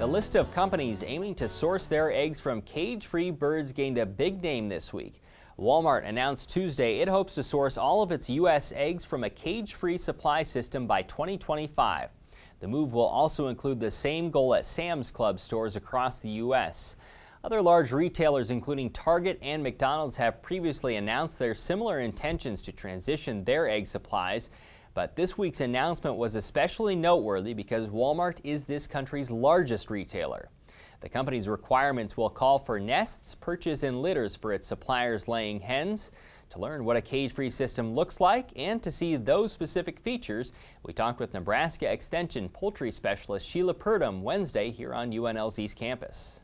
The list of companies aiming to source their eggs from cage-free birds gained a big name this week. Walmart announced Tuesday it hopes to source all of its U.S. eggs from a cage-free supply system by 2025. The move will also include the same goal at Sam's Club stores across the U.S. Other large retailers, including Target and McDonald's, have previously announced their similar intentions to transition their egg supplies. But this week's announcement was especially noteworthy because Walmart is this country's largest retailer. The company's requirements will call for nests, perches, and litters for its suppliers laying hens. To learn what a cage-free system looks like and to see those specific features, we talked with Nebraska Extension poultry specialist Sheila Purdum Wednesday here on UNL's East Campus.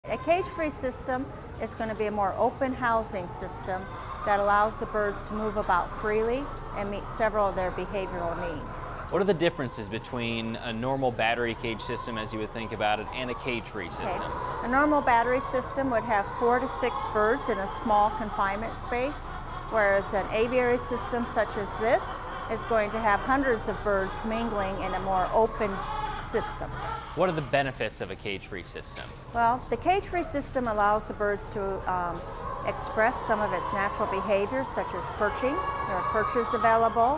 A cage-free system is going to be a more open housing system that allows the birds to move about freely and meet several of their behavioral needs. What are the differences between a normal battery cage system, as you would think about it, and a cage-free system? Okay. A normal battery system would have 4 to 6 birds in a small confinement space, whereas an aviary system such as this is going to have hundreds of birds mingling in a more open system. What are the benefits of a cage-free system? Well, the cage-free system allows the birds to express some of its natural behaviors, such as perching. There are perches available,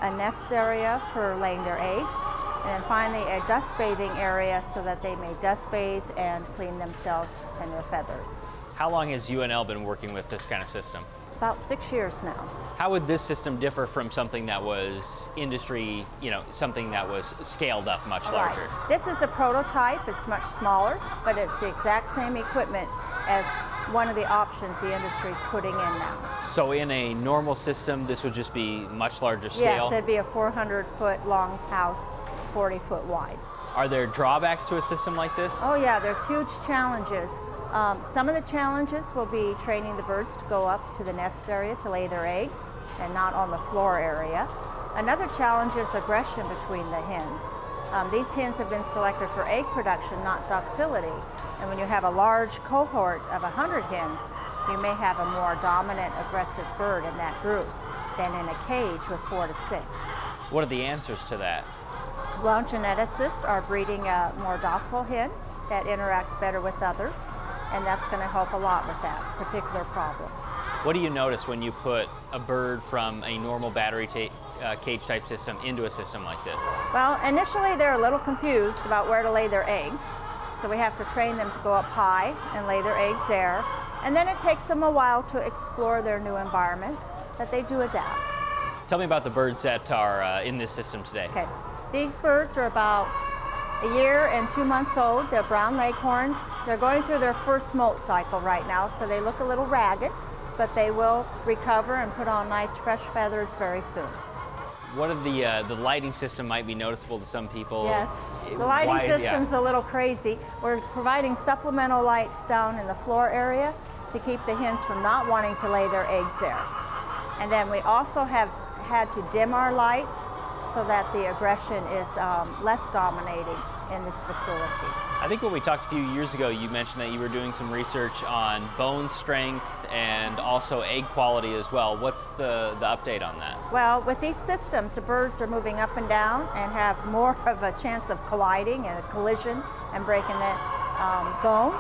a nest area for laying their eggs, and then finally a dust bathing area so that they may dust bathe and clean themselves and their feathers. How long has UNL been working with this kind of system? About 6 years now. How would this system differ from something that was industry, something that was scaled up much larger? Right. This is a prototype. It's much smaller, but it's the exact same equipment as one of the options the industry is putting in now. So in a normal system, this would just be much larger scale? Yes, it'd be a 400-foot long house, 40-foot wide. Are there drawbacks to a system like this? Oh yeah, there's huge challenges. Some of the challenges will be training the birds to go up to the nest area to lay their eggs and not on the floor area. Another challenge is aggression between the hens. These hens have been selected for egg production, not docility. And when you have a large cohort of 100 hens, you may have a more dominant, aggressive bird in that group than in a cage with 4 to 6. What are the answers to that? Well, geneticists are breeding a more docile hen that interacts better with others, and that's going to help a lot with that particular problem. What do you notice when you put a bird from a normal battery cage type system into a system like this? Well, initially they're a little confused about where to lay their eggs, so we have to train them to go up high and lay their eggs there, and then it takes them a while to explore their new environment, but they do adapt. Tell me about the birds that are in this system today. Okay. These birds are about 1 year and 2 months old. They're brown leghorns. They're going through their first molt cycle right now, so they look a little ragged, but they will recover and put on nice fresh feathers very soon. What of the lighting system might be noticeable to some people? Yes, the lighting system's a little crazy. We're providing supplemental lights down in the floor area to keep the hens from not wanting to lay their eggs there. And then we also have had to dim our lights so that the aggression is less dominating in this facility. I think when we talked a few years ago, you mentioned that you were doing some research on bone strength and also egg quality as well. What's the update on that? Well, with these systems, the birds are moving up and down and have more of a chance of colliding and a collision and breaking the bone.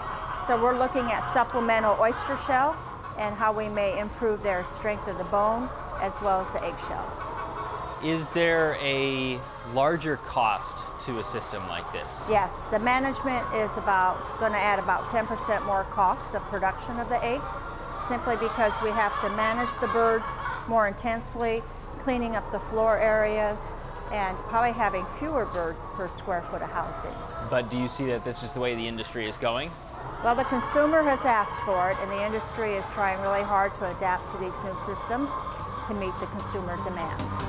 So we're looking at supplemental oyster shell and how we may improve their strength of the bone as well as the eggshells. Is there a larger cost to a system like this? Yes, the management is going to add about 10% more cost of production of the eggs, simply because we have to manage the birds more intensely, cleaning up the floor areas, and probably having fewer birds per square foot of housing. But do you see that this is the way the industry is going? Well, the consumer has asked for it, and the industry is trying really hard to adapt to these new systems to meet the consumer demands.